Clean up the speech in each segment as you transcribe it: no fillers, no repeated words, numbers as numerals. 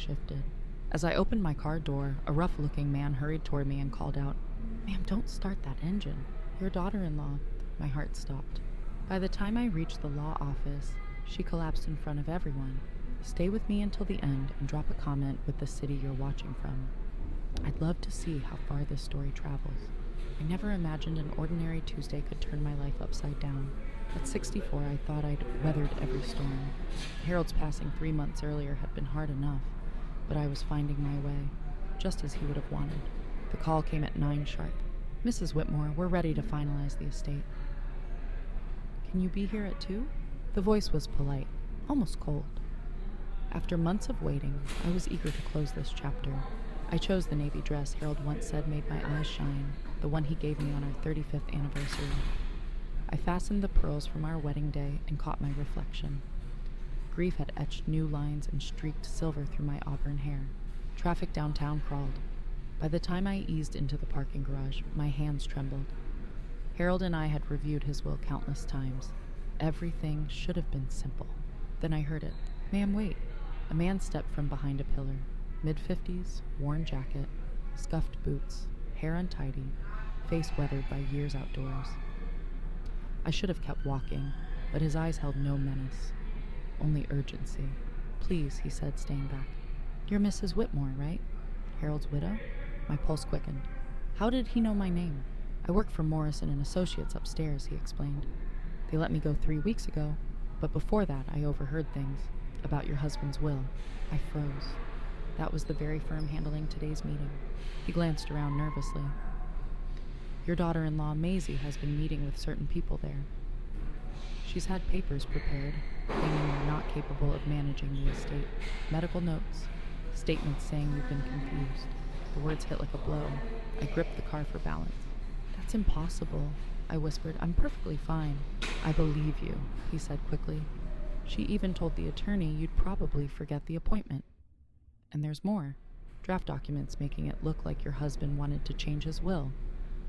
shifted. As I opened my car door, a rough-looking man hurried toward me and called out, "Ma'am, don't start that engine. Your daughter-in-law." My heart stopped. By the time I reached the law office, she collapsed in front of everyone. "Stay with me until the end and drop a comment with the city you're watching from. I'd love to see how far this story travels." I never imagined an ordinary Tuesday could turn my life upside down. At 64, I thought I'd weathered every storm. Harold's passing 3 months earlier had been hard enough, but I was finding my way, just as he would have wanted. The call came at 9 sharp. "Mrs. Whitmore, we're ready to finalize the estate." "Can you be here at 2? The voice was polite, almost cold. After months of waiting, I was eager to close this chapter. I chose the navy dress Harold once said made my eyes shine, the one he gave me on our 35th anniversary. I fastened the pearls from our wedding day and caught my reflection. Grief had etched new lines and streaked silver through my auburn hair. Traffic downtown crawled. By the time I eased into the parking garage, my hands trembled. Harold and I had reviewed his will countless times. Everything should have been simple. Then I heard it. "Ma'am, wait." A man stepped from behind a pillar. Mid-50s, worn jacket, scuffed boots, hair untidy, face weathered by years outdoors. I should have kept walking, but his eyes held no menace, only urgency. "Please," he said, staying back. "You're Mrs. Whitmore, right? Harold's widow?" My pulse quickened. How did he know my name? "I work for Morrison and Associates upstairs," he explained. "They let me go 3 weeks ago, but before that I overheard things about your husband's will." I froze. That was the very firm handling today's meeting. He glanced around nervously. "Your daughter-in-law, Maisie, has been meeting with certain people there. She's had papers prepared, claiming you're not capable of managing the estate. Medical notes, statements saying you've been confused." The words hit like a blow. I gripped the car for balance. "That's impossible," I whispered. "I'm perfectly fine." "I believe you," he said quickly. "She even told the attorney you'd probably forget the appointment. And there's more. Draft documents making it look like your husband wanted to change his will.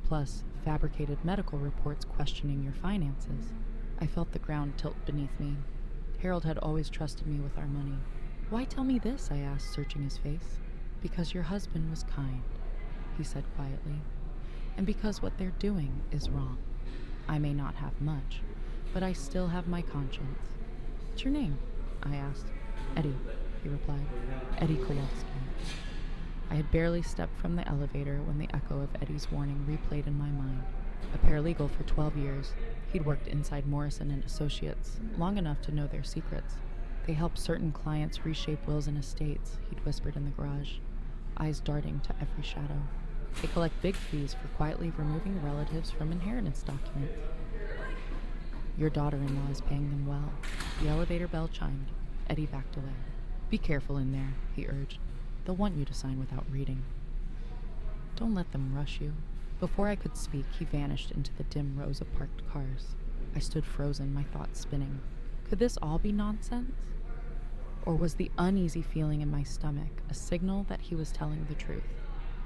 Plus, fabricated medical reports questioning your finances." I felt the ground tilt beneath me. Harold had always trusted me with our money. "Why tell me this?" I asked, searching his face. "Because your husband was kind," he said quietly. "And because what they're doing is wrong. I may not have much, but I still have my conscience." "What's your name?" I asked. "Eddie," he replied. "Eddie Kowalski." I had barely stepped from the elevator when the echo of Eddie's warning replayed in my mind. A paralegal for 12 years, he'd worked inside Morrison and Associates, long enough to know their secrets. "They help certain clients reshape wills and estates," he'd whispered in the garage, eyes darting to every shadow. "They collect big fees for quietly removing relatives from inheritance documents. Your daughter-in-law is paying them well." The elevator bell chimed. Eddie backed away. "Be careful in there," he urged. "They'll want you to sign without reading." "Don't let them rush you." Before I could speak, he vanished into the dim rows of parked cars. I stood frozen, my thoughts spinning. Could this all be nonsense? Or was the uneasy feeling in my stomach a signal that he was telling the truth?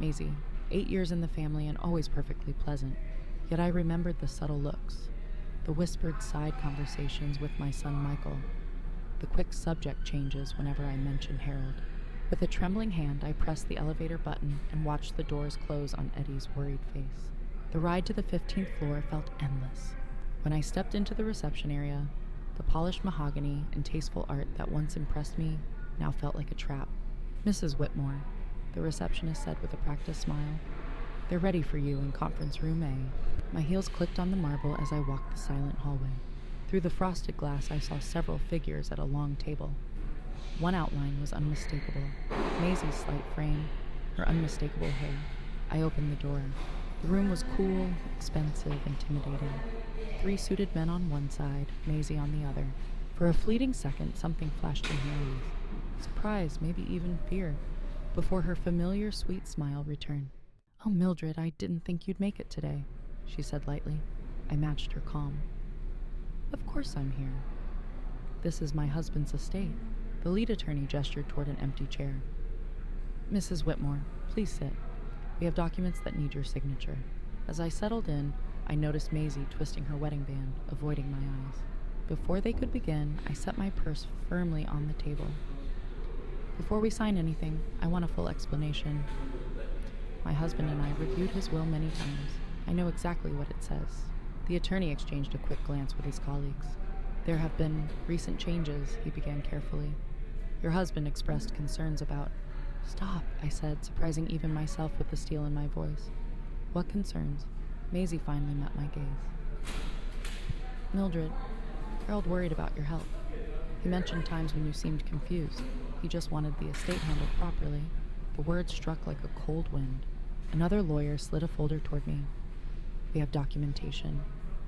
Maisie, 8 years in the family and always perfectly pleasant. Yet I remembered the subtle looks, the whispered side conversations with my son Michael, the quick subject changes whenever I mentioned Harold. With a trembling hand, I pressed the elevator button and watched the doors close on Eddie's worried face. The ride to the 15th floor felt endless. When I stepped into the reception area, the polished mahogany and tasteful art that once impressed me now felt like a trap. "Mrs. Whitmore," the receptionist said with a practiced smile. "They're ready for you in conference room A." My heels clicked on the marble as I walked the silent hallway. Through the frosted glass, I saw several figures at a long table. One outline was unmistakable. Maisie's slight frame, her unmistakable hair. I opened the door. The room was cool, expensive, intimidating. 3 suited men on one side, Maisie on the other. For a fleeting second, something flashed in her eyes. Surprise, maybe even fear, before her familiar, sweet smile returned. "Oh, Mildred, I didn't think you'd make it today," she said lightly. I matched her calm. "Of course I'm here. This is my husband's estate." The lead attorney gestured toward an empty chair. "Mrs. Whitmore, please sit. We have documents that need your signature." As I settled in, I noticed Maisie twisting her wedding band, avoiding my eyes. Before they could begin, I set my purse firmly on the table. Before we sign anything, I want a full explanation. My husband and I reviewed his will many times. I know exactly what it says. The attorney exchanged a quick glance with his colleagues. There have been recent changes, he began carefully. Your husband expressed concerns about... Stop, I said, surprising even myself with the steel in my voice. What concerns? Maisie finally met my gaze. Mildred, Harold worried about your health. He mentioned times when you seemed confused. He just wanted the estate handled properly. The words struck like a cold wind. Another lawyer slid a folder toward me. We have documentation,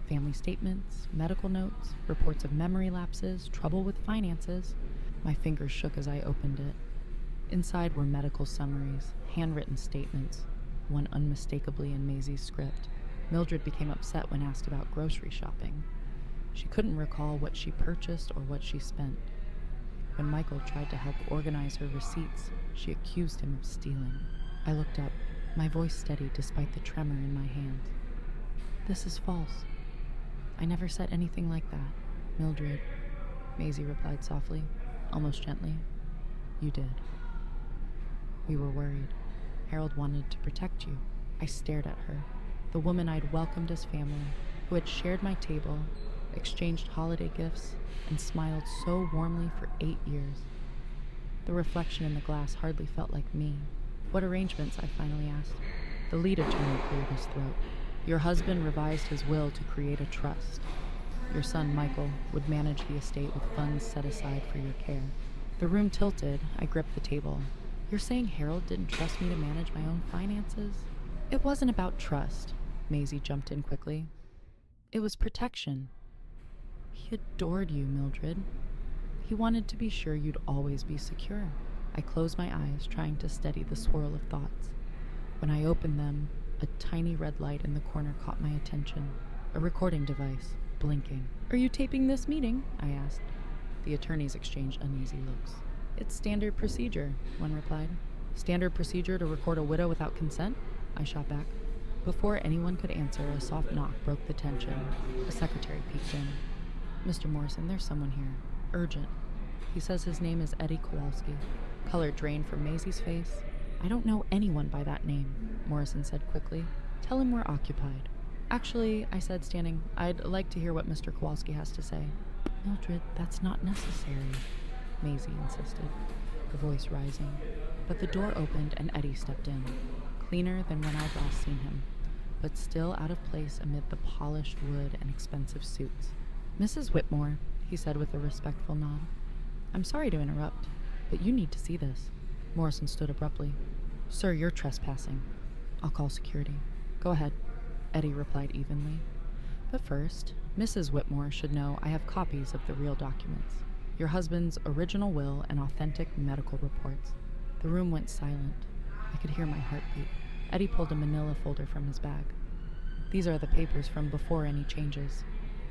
family statements, medical notes, reports of memory lapses, trouble with finances. My fingers shook as I opened it. Inside were medical summaries, handwritten statements, one unmistakably in Maisie's script. Mildred became upset when asked about grocery shopping. She couldn't recall what she purchased or what she spent. When Michael tried to help organize her receipts, she accused him of stealing. I looked up, my voice steady despite the tremor in my hands. This is false. I never said anything like that, Mildred, Maisie replied softly, almost gently. You did. We were worried. Harold wanted to protect you. I stared at her, the woman I'd welcomed as family, who had shared my table, exchanged holiday gifts, and smiled so warmly for 8 years. The reflection in the glass hardly felt like me. What arrangements? I finally asked. The lead attorney cleared his throat. Your husband revised his will to create a trust. Your son, Michael, would manage the estate with funds set aside for your care. The room tilted. I gripped the table. You're saying Harold didn't trust me to manage my own finances? It wasn't about trust. Maisie jumped in quickly. It was protection. He adored you, Mildred. He wanted to be sure you'd always be secure. I closed my eyes, trying to steady the swirl of thoughts. When I opened them, a tiny red light in the corner caught my attention. A recording device, blinking. Are you taping this meeting? I asked. The attorneys exchanged uneasy looks. It's standard procedure, one replied. Standard procedure to record a widow without consent? I shot back. Before anyone could answer, a soft knock broke the tension. A secretary peeked in. Mr. Morrison, there's someone here. Urgent. He says his name is Eddie Kowalski. Color drained from Maisie's face. I don't know anyone by that name, Morrison said quickly. Tell him we're occupied. Actually, I said, standing, I'd like to hear what Mr. Kowalski has to say. Mildred, that's not necessary, Maisie insisted, her voice rising. But the door opened and Eddie stepped in, cleaner than when I'd last seen him, but still out of place amid the polished wood and expensive suits. Mrs. Whitmore, he said with a respectful nod. I'm sorry to interrupt, but you need to see this. Morrison stood abruptly. Sir, you're trespassing. I'll call security. Go ahead, Eddie replied evenly. But first, Mrs. Whitmore should know I have copies of the real documents. Your husband's original will and authentic medical reports. The room went silent. I could hear my heartbeat. Eddie pulled a manila folder from his bag. These are the papers from before any changes.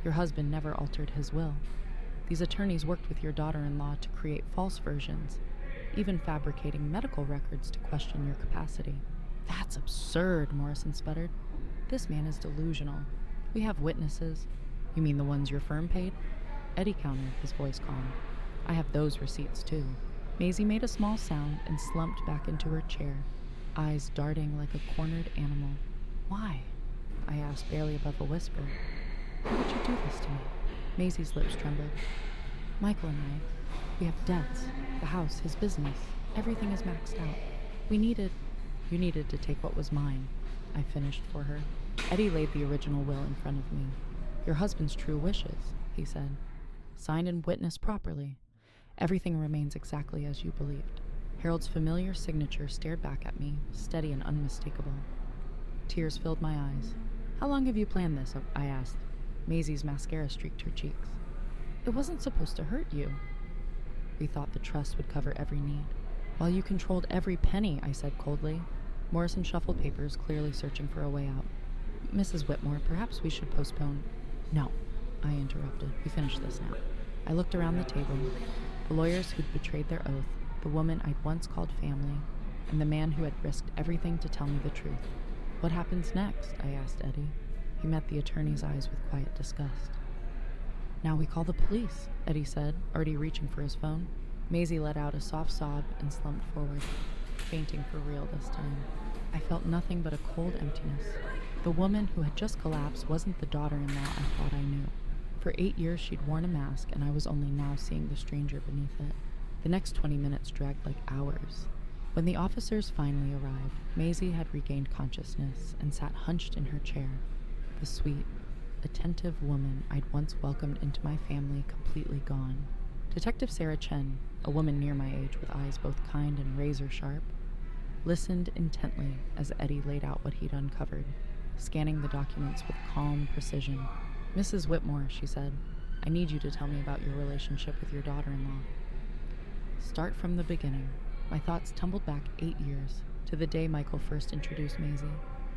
Your husband never altered his will. These attorneys worked with your daughter-in-law to create false versions, even fabricating medical records to question your capacity. That's absurd, Morrison sputtered. This man is delusional. We have witnesses. You mean the ones your firm paid? Eddie countered, his voice calm. I have those receipts, too. Maisie made a small sound and slumped back into her chair, eyes darting like a cornered animal. Why? I asked, barely above a whisper. Why would you do this to me? Maisie's lips trembled. Michael and I, we have debts. The house, his business. Everything is maxed out. You needed to take what was mine. I finished for her. Eddie laid the original will in front of me. Your husband's true wishes, he said. Signed and witnessed properly. Everything remains exactly as you believed. Harold's familiar signature stared back at me, steady and unmistakable. Tears filled my eyes. How long have you planned this? I asked. Maisie's mascara streaked her cheeks. It wasn't supposed to hurt you. We thought the trust would cover every need. While you controlled every penny, I said coldly. Morrison shuffled papers, clearly searching for a way out. Mrs. Whitmore, perhaps we should postpone. No, I interrupted. We finish this now. I looked around the table. The lawyers who'd betrayed their oath, the woman I'd once called family, and the man who had risked everything to tell me the truth. What happens next? I asked Eddie. He met the attorney's eyes with quiet disgust. Now we call the police, Eddie said, already reaching for his phone. Maisie let out a soft sob and slumped forward, fainting for real this time. I felt nothing but a cold emptiness. The woman who had just collapsed wasn't the daughter-in-law I thought I knew. For 8 years she'd worn a mask, and I was only now seeing the stranger beneath it. The next 20 minutes dragged like hours. When the officers finally arrived, Maisie had regained consciousness and sat hunched in her chair. The sweet, attentive woman I'd once welcomed into my family completely gone. Detective Sarah Chen, a woman near my age with eyes both kind and razor-sharp, listened intently as Eddie laid out what he'd uncovered, scanning the documents with calm precision. "Mrs. Whitmore," she said, "I need you to tell me about your relationship with your daughter-in-law." Start from the beginning. My thoughts tumbled back 8 years, to the day Michael first introduced Maisie.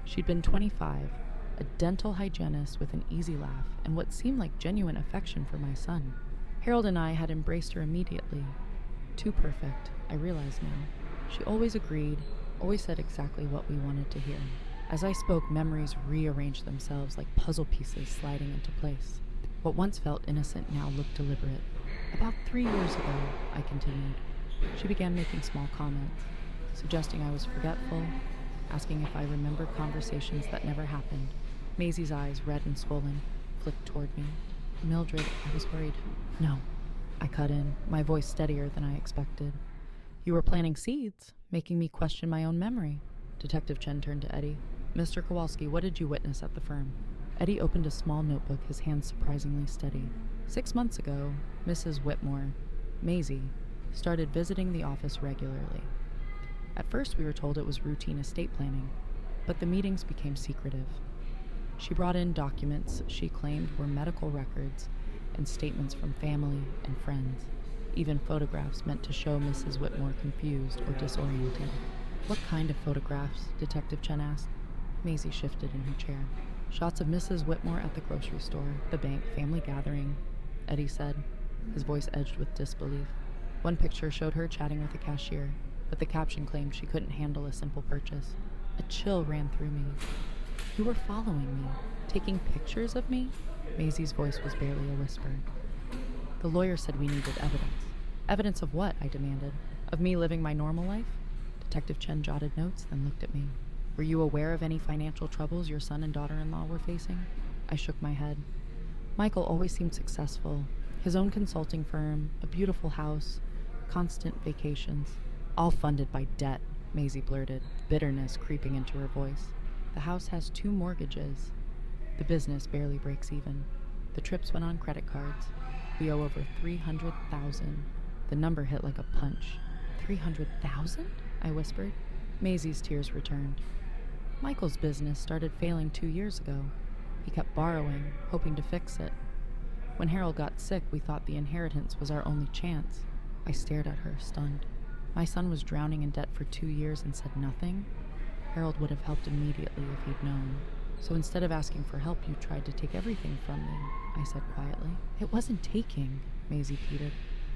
She'd been 25, a dental hygienist with an easy laugh and what seemed like genuine affection for my son. Harold and I had embraced her immediately. Too perfect, I realize now. She always agreed, always said exactly what we wanted to hear. As I spoke, memories rearranged themselves like puzzle pieces sliding into place. What once felt innocent now looked deliberate. About 3 years ago, I continued, she began making small comments, suggesting I was forgetful, asking if I remembered conversations that never happened. Maisie's eyes, red and swollen, flicked toward me. "Mildred, I was worried." "No," I cut in, my voice steadier than I expected. "You were planting seeds, making me question my own memory." Detective Chen turned to Eddie. "Mr. Kowalski, what did you witness at the firm?" Eddie opened a small notebook, his hands surprisingly steady. 6 months ago, Mrs. Whitmore, Maisie, started visiting the office regularly. At first we were told it was routine estate planning, but the meetings became secretive. She brought in documents she claimed were medical records and statements from family and friends, even photographs meant to show Mrs. Whitmore confused or disoriented. "What kind of photographs?" Detective Chen asked. Maisie shifted in her chair. "Shots of Mrs. Whitmore at the grocery store, the bank, family gathering," Eddie said, his voice edged with disbelief. One picture showed her chatting with a cashier, but the caption claimed she couldn't handle a simple purchase. A chill ran through me. "You were following me, taking pictures of me?" Maisie's voice was barely a whisper. "The lawyer said we needed evidence." "Evidence of what?" I demanded. "Of me living my normal life?" Detective Chen jotted notes, then looked at me. "Were you aware of any financial troubles your son and daughter-in-law were facing?" I shook my head. Michael always seemed successful. His own consulting firm, a beautiful house, constant vacations, all funded by debt, Maisie blurted, bitterness creeping into her voice. "The house has 2 mortgages. The business barely breaks even. The trips went on credit cards. We owe over $300,000. The number hit like a punch. $300,000? I whispered. Maisie's tears returned. "Michael's business started failing 2 years ago. He kept borrowing, hoping to fix it. When Harold got sick, we thought the inheritance was our only chance." I stared at her, stunned. My son was drowning in debt for 2 years and said nothing? Harold would have helped immediately if he'd known. "So instead of asking for help, you tried to take everything from me," I said quietly. "It wasn't taking," Maisie pleaded.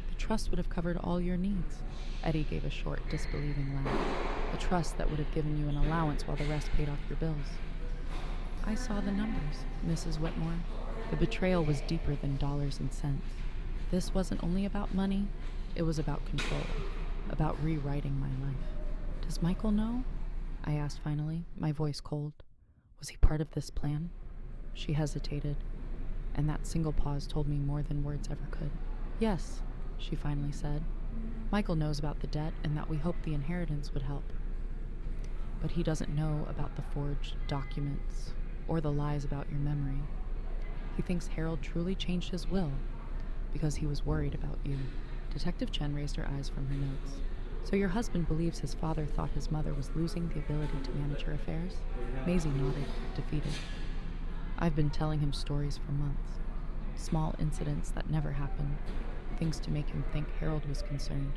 "The trust would have covered all your needs." Eddie gave a short, disbelieving laugh. "A trust that would have given you an allowance while the rest paid off your bills." I saw the numbers, Mrs. Whitmore. The betrayal was deeper than dollars and cents. This wasn't only about money, it was about control, about rewriting my life. "Does Michael know?" I asked finally, my voice cold. "Was he part of this plan?" She hesitated, and that single pause told me more than words ever could. "Yes," she finally said. "Michael knows about the debt and that we hoped the inheritance would help. But he doesn't know about the forged documents or the lies about your memory. He thinks Harold truly changed his will because he was worried about you." Detective Chen raised her eyes from her notes. "So your husband believes his father thought his mother was losing the ability to manage her affairs?" Maisie nodded, defeated. "I've been telling him stories for months. Small incidents that never happened. Things to make him think Harold was concerned."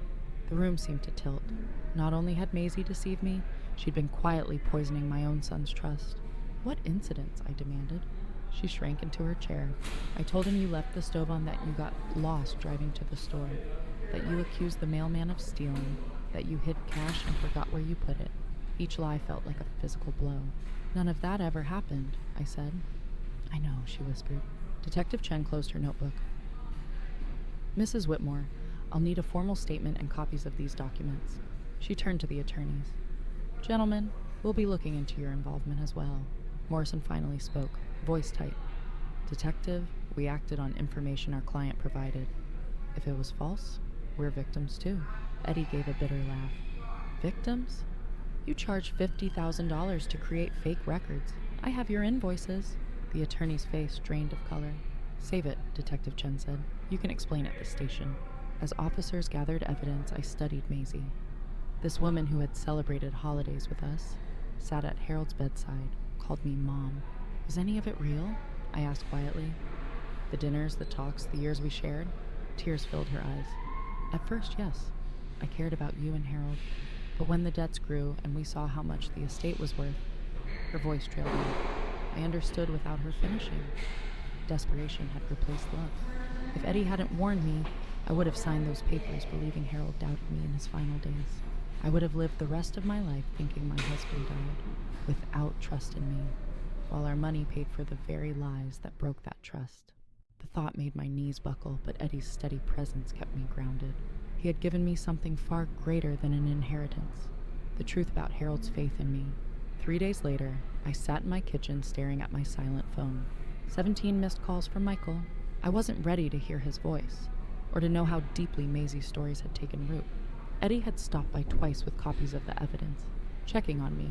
The room seemed to tilt. Not only had Maisie deceived me, she'd been quietly poisoning my own son's trust. "What incidents?" I demanded. She shrank into her chair. "I told him you left the stove on, that you got lost driving to the store, that you accused the mailman of stealing, that you hid cash and forgot where you put it." Each lie felt like a physical blow. "None of that ever happened," I said. "I know," she whispered. Detective Chen closed her notebook. "Mrs. Whitmore, I'll need a formal statement and copies of these documents. She turned to the attorneys. Gentlemen, we'll be looking into your involvement as well. Morrison finally spoke, voice tight. Detective, we acted on information our client provided. If it was false, we're victims too. Eddie gave a bitter laugh. Victims? You charged $50,000 to create fake records. I have your invoices. The attorney's face drained of color. Save it, Detective Chen said. You can explain at the station. As officers gathered evidence, I studied Maisie. This woman who had celebrated holidays with us, sat at Harold's bedside, called me Mom. Was any of it real? I asked quietly. The dinners, the talks, the years we shared? Tears filled her eyes. At first, yes. I cared about you and Harold. But when the debts grew and we saw how much the estate was worth, her voice trailed off. I understood without her finishing. Desperation had replaced love. If Eddie hadn't warned me, I would have signed those papers believing Harold doubted me in his final days. I would have lived the rest of my life thinking my husband died, without trust in me, while our money paid for the very lies that broke that trust. The thought made my knees buckle, but Eddie's steady presence kept me grounded. He had given me something far greater than an inheritance, the truth about Harold's faith in me. 3 days later, I sat in my kitchen staring at my silent phone. 17 missed calls from Michael. I wasn't ready to hear his voice, or to know how deeply Maisie's stories had taken root. Eddie had stopped by twice with copies of the evidence, checking on me,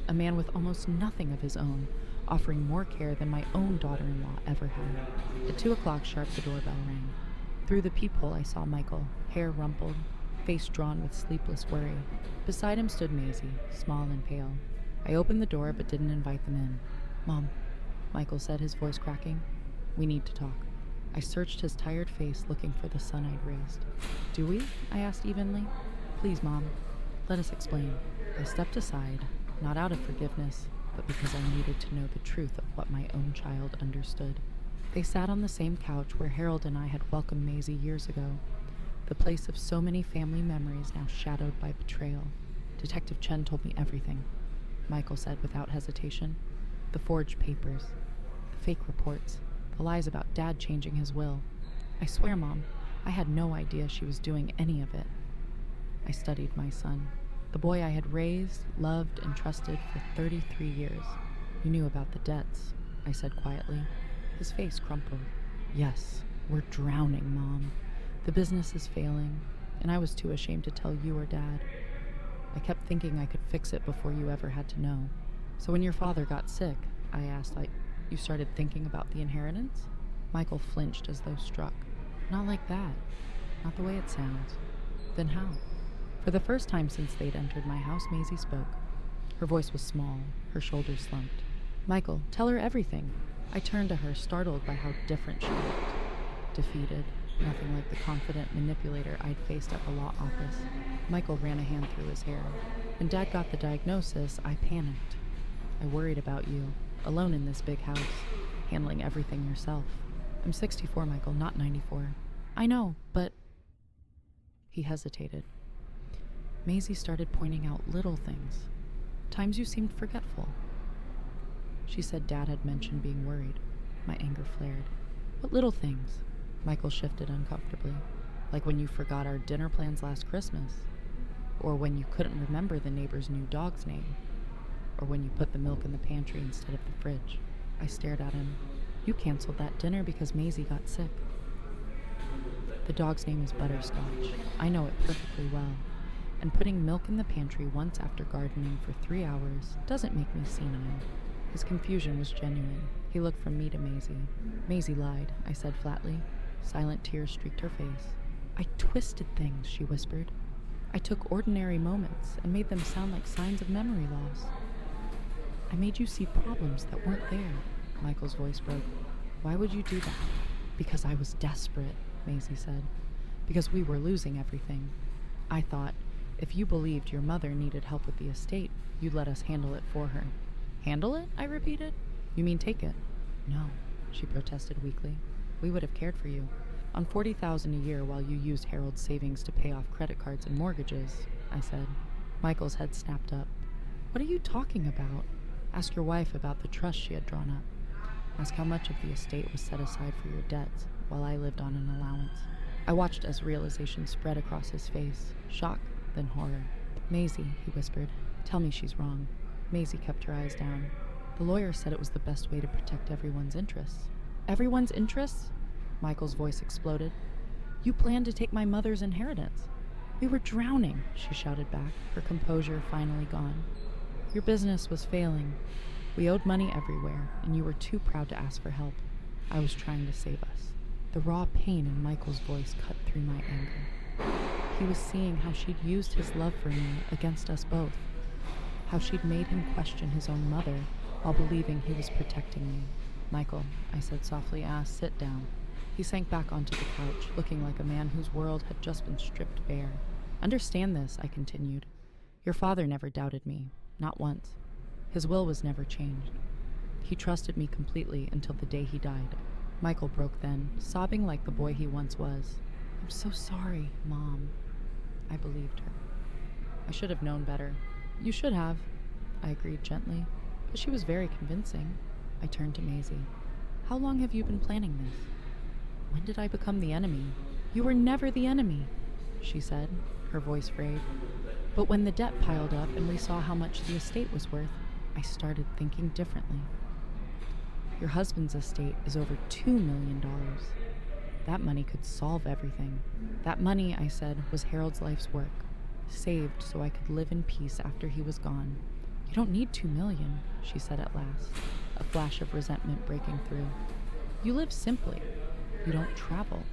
a man with almost nothing of his own, offering more care than my own daughter-in-law ever had. At 2 o'clock sharp, the doorbell rang. Through the peephole, I saw Michael, hair rumpled, face drawn with sleepless worry. Beside him stood Maisie, small and pale. I opened the door but didn't invite them in. Mom, Michael said, his voice cracking. We need to talk. I searched his tired face, looking for the sun I'd raised. Do we? I asked evenly. Please, Mom. Let us explain. I stepped aside, not out of forgiveness, but because I needed to know the truth of what my own child understood. They sat on the same couch where Harold and I had welcomed Maisie years ago, the place of so many family memories now shadowed by betrayal. Detective Chen told me everything, Michael said without hesitation. The forged papers, the fake reports, the lies about Dad changing his will. I swear, Mom, I had no idea she was doing any of it. I studied my son, the boy I had raised, loved, and trusted for 33 years. You knew about the debts, I said quietly. His face crumpled. Yes, we're drowning, Mom. The business is failing, and I was too ashamed to tell you or Dad. I kept thinking I could fix it before you ever had to know. So when your father got sick, I asked, you started thinking about the inheritance? Michael flinched as though struck. Not like that. Not the way it sounds. Then how? For the first time since they'd entered my house, Maisie spoke. Her voice was small, her shoulders slumped. Michael, tell her everything. I turned to her, startled by how different she looked. Defeated, nothing like the confident manipulator I'd faced at the law office. Michael ran a hand through his hair. When Dad got the diagnosis, I panicked. I worried about you, alone in this big house, handling everything yourself. I'm 64, Michael, not 94. I know, but... He hesitated. Maisie started pointing out little things. Times you seemed forgetful. She said Dad had mentioned being worried. My anger flared. What little things? Michael shifted uncomfortably. Like when you forgot our dinner plans last Christmas. Or when you couldn't remember the neighbor's new dog's name. Or when you put the milk in the pantry instead of the fridge. I stared at him. You canceled that dinner because Maisie got sick. The dog's name is Butterscotch. I know it perfectly well. And putting milk in the pantry once after gardening for 3 hours doesn't make me senile. His confusion was genuine. He looked from me to Maisie. Maisie lied, I said flatly. Silent tears streaked her face. I twisted things, she whispered. I took ordinary moments and made them sound like signs of memory loss. I made you see problems that weren't there. Michael's voice broke. Why would you do that? Because I was desperate, Maisie said. Because we were losing everything. I thought, if you believed your mother needed help with the estate, you'd let us handle it for her. Handle it? I repeated. You mean take it? No, she protested weakly. We would have cared for you. On $40,000 a year while you used Harold's savings to pay off credit cards and mortgages, I said. Michael's head snapped up. What are you talking about? Ask your wife about the trust she had drawn up. Ask how much of the estate was set aside for your debts while I lived on an allowance. I watched as realization spread across his face, shock, then horror. Maisie, he whispered, tell me she's wrong. Maisie kept her eyes down. The lawyer said it was the best way to protect everyone's interests. Everyone's interests? Michael's voice exploded. You planned to take my mother's inheritance. We were drowning, she shouted back, her composure finally gone. Your business was failing. We owed money everywhere, and you were too proud to ask for help. I was trying to save us. The raw pain in Michael's voice cut through my anger. He was seeing how she'd used his love for me against us both, how she'd made him question his own mother while believing he was protecting me. Michael, I said softly, sit down. He sank back onto the couch, looking like a man whose world had just been stripped bare. Understand this, I continued. Your father never doubted me, not once. His will was never changed. He trusted me completely until the day he died. Michael broke then, sobbing like the boy he once was. I'm so sorry, Mom. I believed her. I should have known better. You should have, I agreed gently, but she was very convincing. I turned to Maisie. How long have you been planning this? When did I become the enemy? You were never the enemy, she said, her voice frayed. But when the debt piled up and we saw how much the estate was worth, I started thinking differently. Your husband's estate is over $2 million. That money could solve everything. That money, I said, was Harold's life's work, saved so I could live in peace after he was gone. You don't need $2 million, she said at last, a flash of resentment breaking through. You live simply. You don't travel.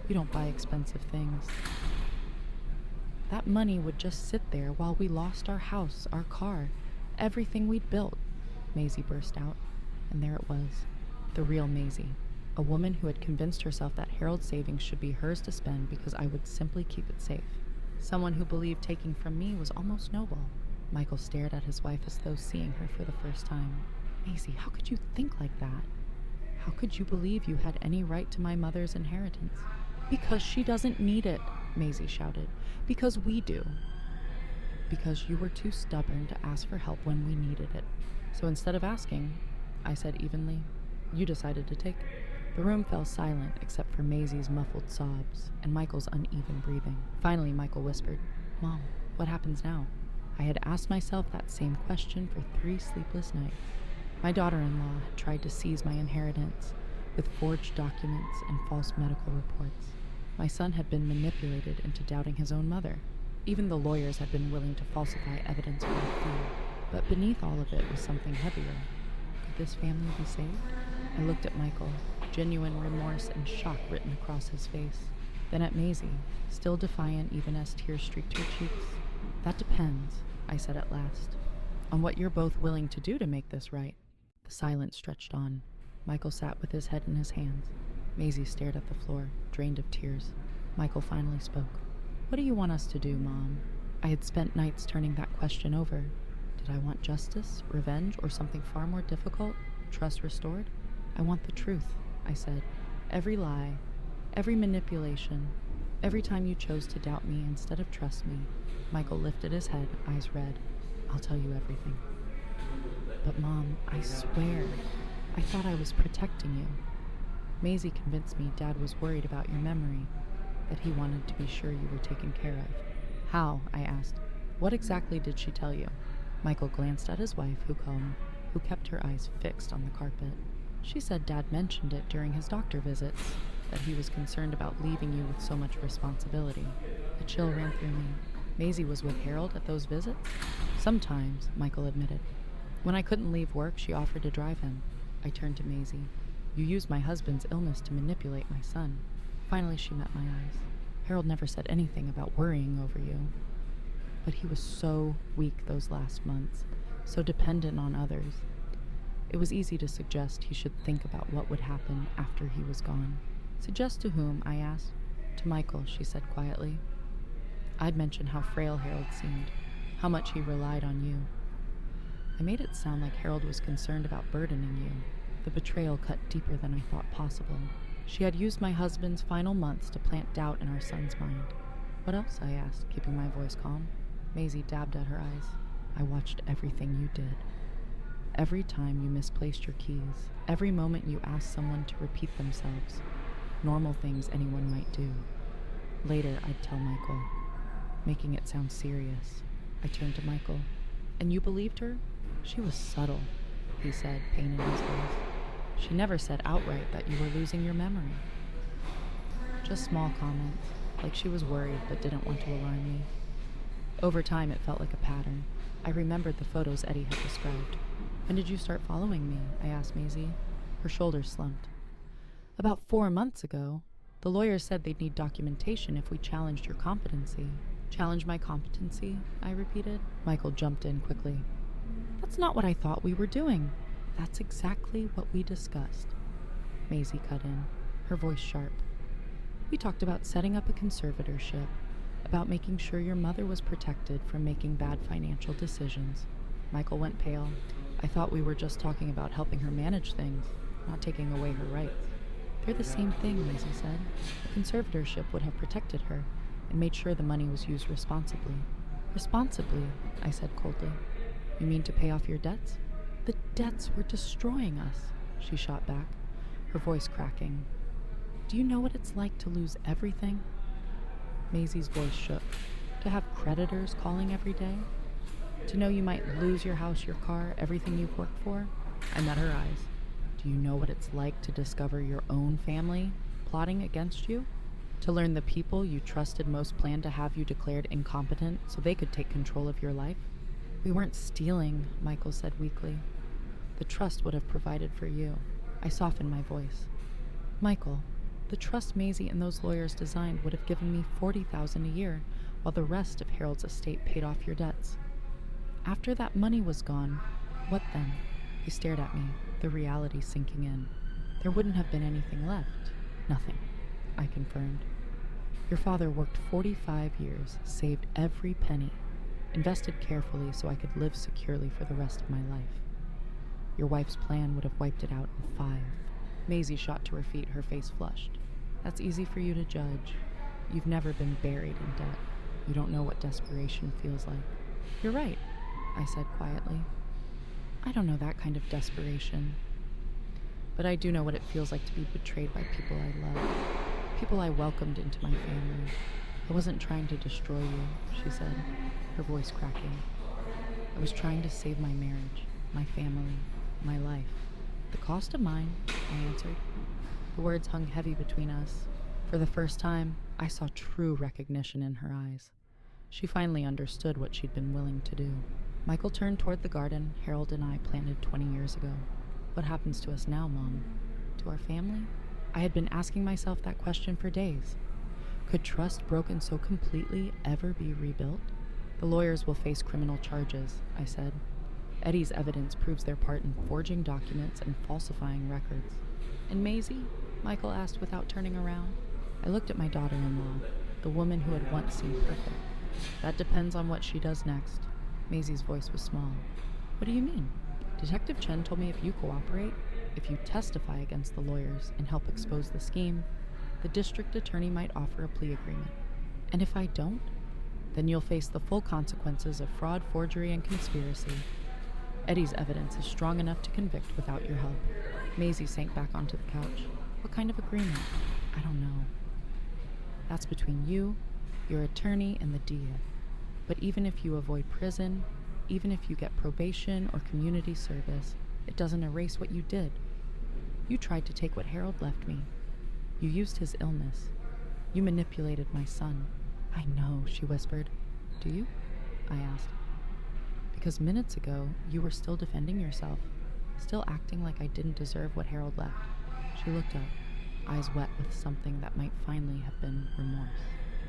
You don't buy expensive things. That money would just sit there while we lost our house, our car, everything we'd built, Maisie burst out. And there it was, the real Maisie, a woman who had convinced herself that Harold's savings should be hers to spend because I would simply keep it safe. Someone who believed taking from me was almost noble. Michael stared at his wife as though seeing her for the first time. Maisie, how could you think like that? How could you believe you had any right to my mother's inheritance? Because she doesn't need it, Maisie shouted. Because we do. Because you were too stubborn to ask for help when we needed it. So instead of asking, I said evenly, you decided to take. The room fell silent except for Maisie's muffled sobs and Michael's uneven breathing. Finally, Michael whispered, Mom, what happens now? I had asked myself that same question for 3 sleepless nights. My daughter-in-law had tried to seize my inheritance with forged documents and false medical reports. My son had been manipulated into doubting his own mother. Even the lawyers had been willing to falsify evidence for a fee. But beneath all of it was something heavier. Could this family be saved? I looked at Michael, genuine remorse and shock written across his face. Then at Maisie, still defiant even as tears streaked her cheeks. That depends, I said at last, on what you're both willing to do to make this right. The silence stretched on. Michael sat with his head in his hands. Maisie stared at the floor, drained of tears. Michael finally spoke. What do you want us to do, Mom? I had spent nights turning that question over. Did I want justice, revenge, or something far more difficult? Trust restored? I want the truth, I said. Every lie, every manipulation, every time you chose to doubt me instead of trust me. Michael lifted his head, eyes red. I'll tell you everything. But Mom, I swear, I thought I was protecting you. Maisie convinced me Dad was worried about your memory, that he wanted to be sure you were taken care of. How? I asked. What exactly did she tell you? Michael glanced at his wife, who kept her eyes fixed on the carpet. She said Dad mentioned it during his doctor visits, that he was concerned about leaving you with so much responsibility. A chill ran through me. Maisie was with Harold at those visits? Sometimes, Michael admitted. When I couldn't leave work, she offered to drive him. I turned to Maisie. You used my husband's illness to manipulate my son. Finally, she met my eyes. Harold never said anything about worrying over you. But he was so weak those last months, so dependent on others. It was easy to suggest he should think about what would happen after he was gone. Suggest to whom? I asked. To Michael, she said quietly. I'd mentioned how frail Harold seemed, how much he relied on you. I made it sound like Harold was concerned about burdening you. The betrayal cut deeper than I thought possible. She had used my husband's final months to plant doubt in our son's mind. What else? I asked, keeping my voice calm. Maisie dabbed at her eyes. I watched everything you did. Every time you misplaced your keys, every moment you asked someone to repeat themselves, normal things anyone might do. Later, I'd tell Michael, making it sound serious. I turned to Michael. And you believed her? She was subtle, he said, pain in his voice. She never said outright that you were losing your memory. Just small comments, like she was worried but didn't want to alarm me. Over time, it felt like a pattern. I remembered the photos Eddie had described. When did you start following me? I asked Maisie. Her shoulders slumped. About 4 months ago. The lawyers said they'd need documentation if we challenged your competency. Challenge my competency? I repeated. Michael jumped in quickly. That's not what I thought we were doing. That's exactly what we discussed. Maisie cut in, her voice sharp. We talked about setting up a conservatorship, about making sure your mother was protected from making bad financial decisions. Michael went pale. I thought we were just talking about helping her manage things, not taking away her rights. They're the same thing, Maisie said. A conservatorship would have protected her and made sure the money was used responsibly. Responsibly, I said coldly. You mean to pay off your debts? The debts were destroying us, she shot back, her voice cracking. Do you know what it's like to lose everything? Maisie's voice shook. To have creditors calling every day? To know you might lose your house, your car, everything you've worked for? I met her eyes. Do you know what it's like to discover your own family plotting against you? To learn the people you trusted most planned to have you declared incompetent so they could take control of your life? We weren't stealing, Michael said weakly. The trust would have provided for you. I softened my voice. Michael, the trust Maisie and those lawyers designed would have given me $40,000 a year, while the rest of Harold's estate paid off your debts. After that money was gone, what then? He stared at me, the reality sinking in. There wouldn't have been anything left. Nothing, I confirmed. Your father worked 45 years, saved every penny, invested carefully so I could live securely for the rest of my life. Your wife's plan would have wiped it out in 5. Maisie shot to her feet, her face flushed. That's easy for you to judge. You've never been buried in debt. You don't know what desperation feels like. You're right, I said quietly. I don't know that kind of desperation. But I do know what it feels like to be betrayed by people I love, people I welcomed into my family. I wasn't trying to destroy you, she said, her voice cracking. I was trying to save my marriage, my family, my life. The cost of mine, I answered. The words hung heavy between us. For the first time, I saw true recognition in her eyes. She finally understood what she'd been willing to do. Michael turned toward the garden Harold and I planted 20 years ago. What happens to us now, Mom? To our family? I had been asking myself that question for days. Could trust broken so completely ever be rebuilt? The lawyers will face criminal charges, I said. Eddie's evidence proves their part in forging documents and falsifying records. And Maisie? Michael asked without turning around. I looked at my daughter-in-law, the woman who had once seemed perfect. That depends on what she does next. Maisie's voice was small. What do you mean? Detective Chen told me if you cooperate, if you testify against the lawyers and help expose the scheme, the district attorney might offer a plea agreement. And if I don't, then you'll face the full consequences of fraud, forgery, and conspiracy. Eddie's evidence is strong enough to convict without your help. Maisie sank back onto the couch. What kind of agreement? I don't know. That's between you, your attorney, and the DA. But even if you avoid prison, even if you get probation or community service, it doesn't erase what you did. You tried to take what Harold left me. You used his illness. You manipulated my son. I know, she whispered. Do you? I asked. Because minutes ago, you were still defending yourself, still acting like I didn't deserve what Harold left. She looked up, eyes wet with something that might finally have been remorse.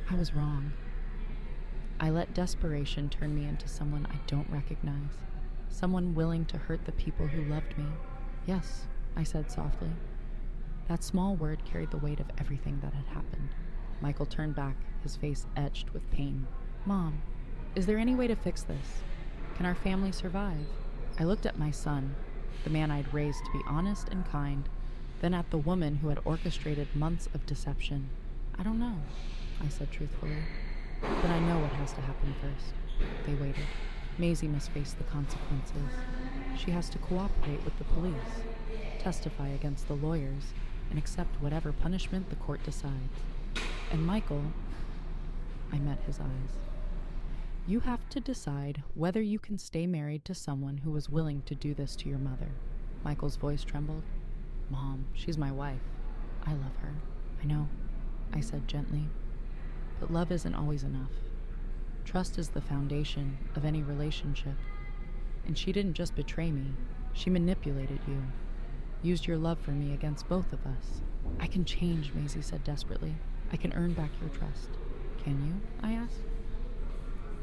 I was wrong. I let desperation turn me into someone I don't recognize, someone willing to hurt the people who loved me. Yes, I said softly. That small word carried the weight of everything that had happened. Michael turned back, his face etched with pain. Mom, is there any way to fix this? Can our family survive? I looked at my son, the man I'd raised to be honest and kind, then at the woman who had orchestrated months of deception. I don't know, I said truthfully. But I know what has to happen first. They waited. Maisie must face the consequences. She has to cooperate with the police, testify against the lawyers, and accept whatever punishment the court decides. And Michael, I met his eyes. You have to decide whether you can stay married to someone who was willing to do this to your mother. Michael's voice trembled. Mom, she's my wife. I love her. I know, I said gently. But love isn't always enough. Trust is the foundation of any relationship. And she didn't just betray me. She manipulated you. Used your love for me against both of us. I can change, Maisie said desperately. I can earn back your trust. Can you? I asked.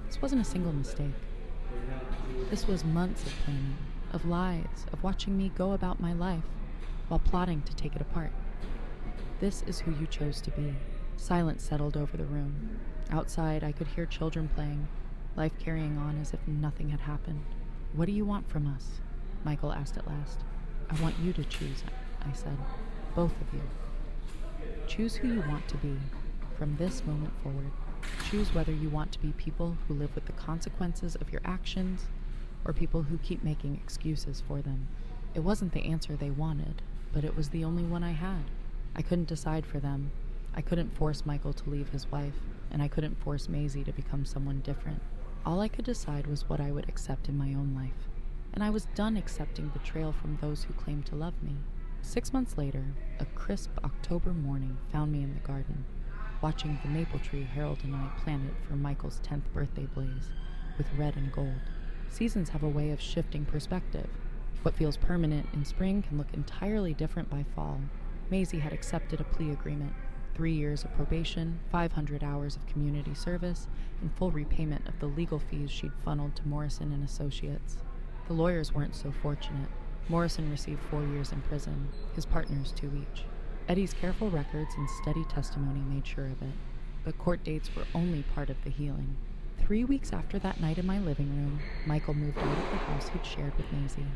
This wasn't a single mistake. This was months of planning, of lies, of watching me go about my life while plotting to take it apart. This is who you chose to be. Silence settled over the room. Outside, I could hear children playing, life carrying on as if nothing had happened. What do you want from us? Michael asked at last. I want you to choose, I said. Both of you. Choose who you want to be from this moment forward. Choose whether you want to be people who live with the consequences of your actions or people who keep making excuses for them. It wasn't the answer they wanted, but it was the only one I had. I couldn't decide for them. I couldn't force Michael to leave his wife, and I couldn't force Maisie to become someone different. All I could decide was what I would accept in my own life, and I was done accepting betrayal from those who claimed to love me. 6 months later, a crisp October morning found me in the garden, watching the maple tree Harold and I planted for Michael's 10th birthday blaze with red and gold. Seasons have a way of shifting perspective. What feels permanent in spring can look entirely different by fall. Maisie had accepted a plea agreement, 3 years of probation, 500 hours of community service, and full repayment of the legal fees she'd funneled to Morrison and Associates. The lawyers weren't so fortunate. Morrison received 4 years in prison, his partners 2 each. Eddie's careful records and steady testimony made sure of it, but court dates were only part of the healing. 3 weeks after that night in my living room, Michael moved out of the house he'd shared with Maisie.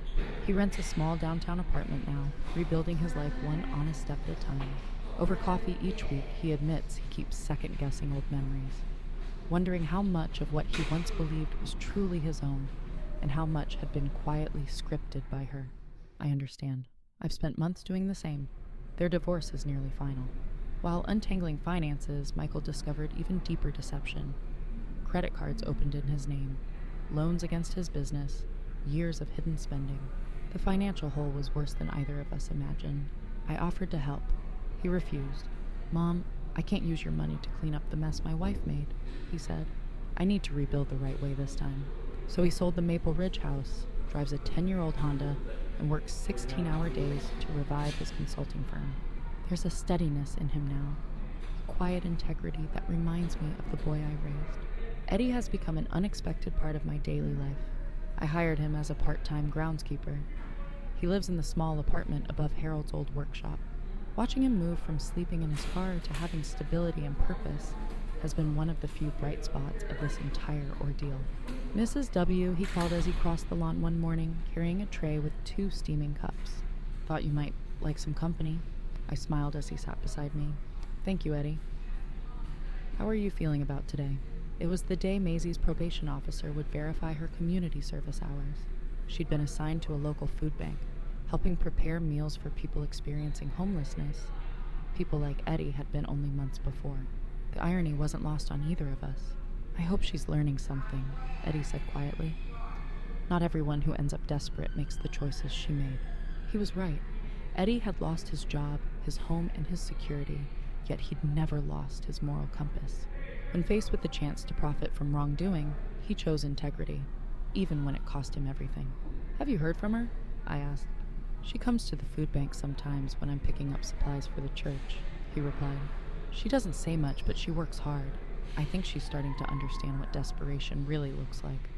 He rents a small downtown apartment now, rebuilding his life one honest step at a time. Over coffee each week, he admits he keeps second-guessing old memories, wondering how much of what he once believed was truly his own, and how much had been quietly scripted by her. I understand. I've spent months doing the same. Their divorce is nearly final. While untangling finances, Michael discovered even deeper deception. Credit cards opened in his name, loans against his business, years of hidden spending. The financial hole was worse than either of us imagined. I offered to help. He refused. Mom, I can't use your money to clean up the mess my wife made, he said. I need to rebuild the right way this time. So he sold the Maple Ridge house, drives a 10-year-old Honda, and works 16-hour days to revive his consulting firm. There's a steadiness in him now, a quiet integrity that reminds me of the boy I raised. Eddie has become an unexpected part of my daily life. I hired him as a part-time groundskeeper. He lives in the small apartment above Harold's old workshop. Watching him move from sleeping in his car to having stability and purpose has been one of the few bright spots of this entire ordeal. Mrs. W, he called as he crossed the lawn one morning, carrying a tray with 2 steaming cups. Thought you might like some company. I smiled as he sat beside me. Thank you, Eddie. How are you feeling about today? It was the day Maisie's probation officer would verify her community service hours. She'd been assigned to a local food bank, helping prepare meals for people experiencing homelessness. People like Eddie had been only months before. The irony wasn't lost on either of us. I hope she's learning something, Eddie said quietly. Not everyone who ends up desperate makes the choices she made. He was right. Eddie had lost his job, his home, and his security, yet he'd never lost his moral compass. When faced with the chance to profit from wrongdoing, he chose integrity, even when it cost him everything. Have you heard from her? I asked. She comes to the food bank sometimes when I'm picking up supplies for the church, he replied. She doesn't say much, but she works hard. I think she's starting to understand what desperation really looks like.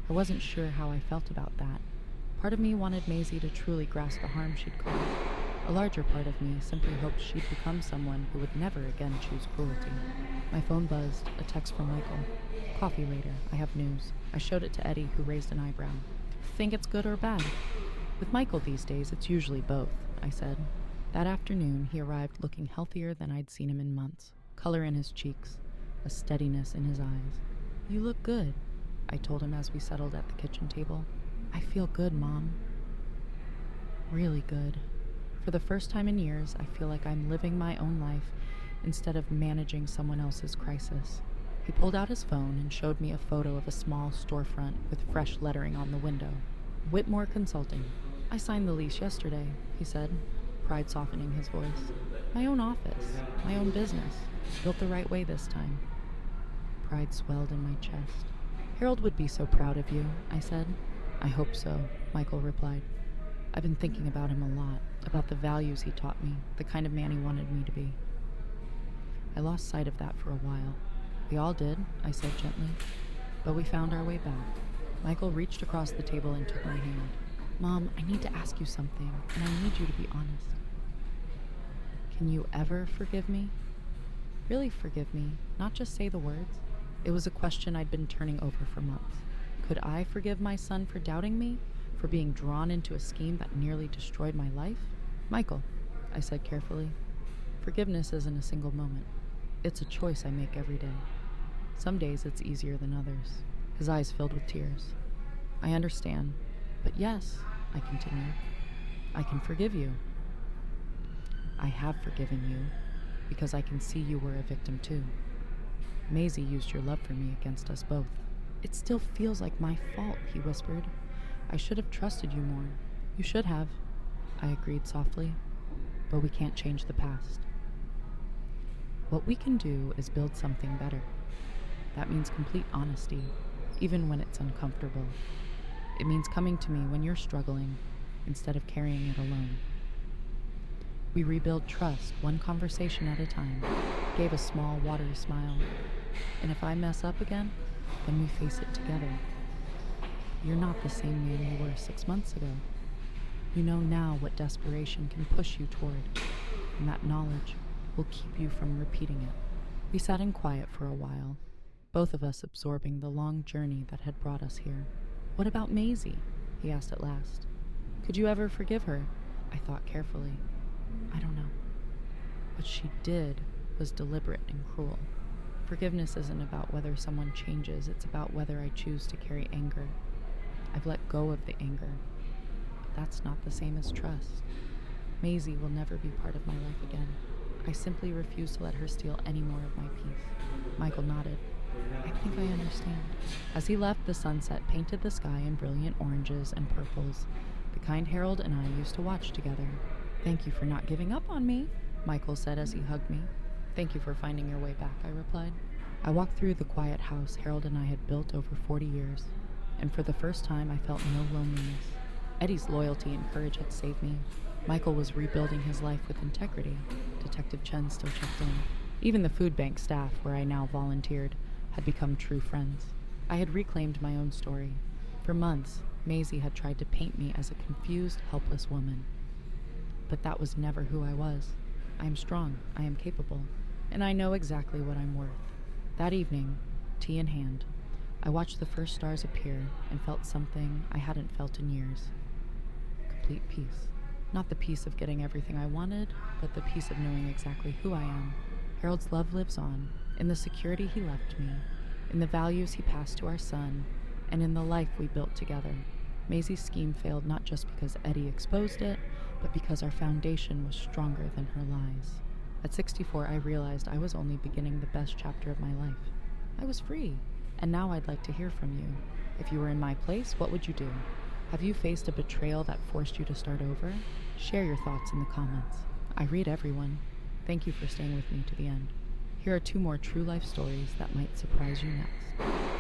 I wasn't sure how I felt about that. Part of me wanted Maisie to truly grasp the harm she'd caused. A larger part of me simply hoped she'd become someone who would never again choose cruelty. My phone buzzed, a text from Michael. Coffee later, I have news. I showed it to Eddie, who raised an eyebrow. Think it's good or bad? With Michael these days, it's usually both, I said. That afternoon, he arrived looking healthier than I'd seen him in months. Color in his cheeks, a steadiness in his eyes. You look good, I told him as we settled at the kitchen table. I feel good, Mom. Really good. For the first time in years, I feel like I'm living my own life instead of managing someone else's crisis. He pulled out his phone and showed me a photo of a small storefront with fresh lettering on the window. Whitmore Consulting. I signed the lease yesterday, he said, pride softening his voice. My own office, my own business, built the right way this time. Pride swelled in my chest. Harold would be so proud of you, I said. I hope so, Michael replied. I've been thinking about him a lot, about the values he taught me, the kind of man he wanted me to be. I lost sight of that for a while. We all did, I said gently, but we found our way back. Michael reached across the table and took my hand. Mom, I need to ask you something, and I need you to be honest. Can you ever forgive me? Really forgive me, not just say the words. It was a question I'd been turning over for months. Could I forgive my son for doubting me, for being drawn into a scheme that nearly destroyed my life? Michael, I said carefully, forgiveness isn't a single moment. It's a choice I make every day. Some days it's easier than others. His eyes filled with tears. I understand, but yes, I continued, I can forgive you. I have forgiven you because I can see you were a victim too. Maisie used your love for me against us both. It still feels like my fault, he whispered. I should have trusted you more. You should have, I agreed softly, but we can't change the past. What we can do is build something better. That means complete honesty, even when it's uncomfortable. It means coming to me when you're struggling instead of carrying it alone. We rebuild trust one conversation at a time, gave a small, watery smile. And if I mess up again, then we face it together. You're not the same man you were 6 months ago. You know now what desperation can push you toward, and that knowledge will keep you from repeating it. We sat in quiet for a while, both of us absorbing the long journey that had brought us here. What about Maisie? He asked at last. Could you ever forgive her? I thought carefully. I don't know. What she did was deliberate and cruel. Forgiveness isn't about whether someone changes, it's about whether I choose to carry anger. I've let go of the anger. But that's not the same as trust. Maisie will never be part of my life again. I simply refuse to let her steal any more of my peace. Michael nodded. I think I understand. As he left, the sunset painted the sky in brilliant oranges and purples, the kind Harold and I used to watch together. Thank you for not giving up on me, Michael said as he hugged me. Thank you for finding your way back, I replied. I walked through the quiet house Harold and I had built over 40 years, and for the first time I felt no loneliness. Eddie's loyalty and courage had saved me. Michael was rebuilding his life with integrity. Detective Chen still checked in. Even the food bank staff, where I now volunteered, had become true friends. I had reclaimed my own story. For months, Maisie had tried to paint me as a confused, helpless woman. But that was never who I was. I am strong, I am capable, and I know exactly what I'm worth. That evening, tea in hand, I watched the first stars appear and felt something I hadn't felt in years. Complete peace. Not the peace of getting everything I wanted, but the peace of knowing exactly who I am. Harold's love lives on, in the security he left me, in the values he passed to our son, and in the life we built together. Maisie's scheme failed not just because Eddie exposed it, but because our foundation was stronger than her lies. At 64, I realized I was only beginning the best chapter of my life. I was free, and now I'd like to hear from you. If you were in my place, what would you do? Have you faced a betrayal that forced you to start over? Share your thoughts in the comments. I read everyone. Thank you for staying with me to the end. Here are 2 more true life stories that might surprise you next.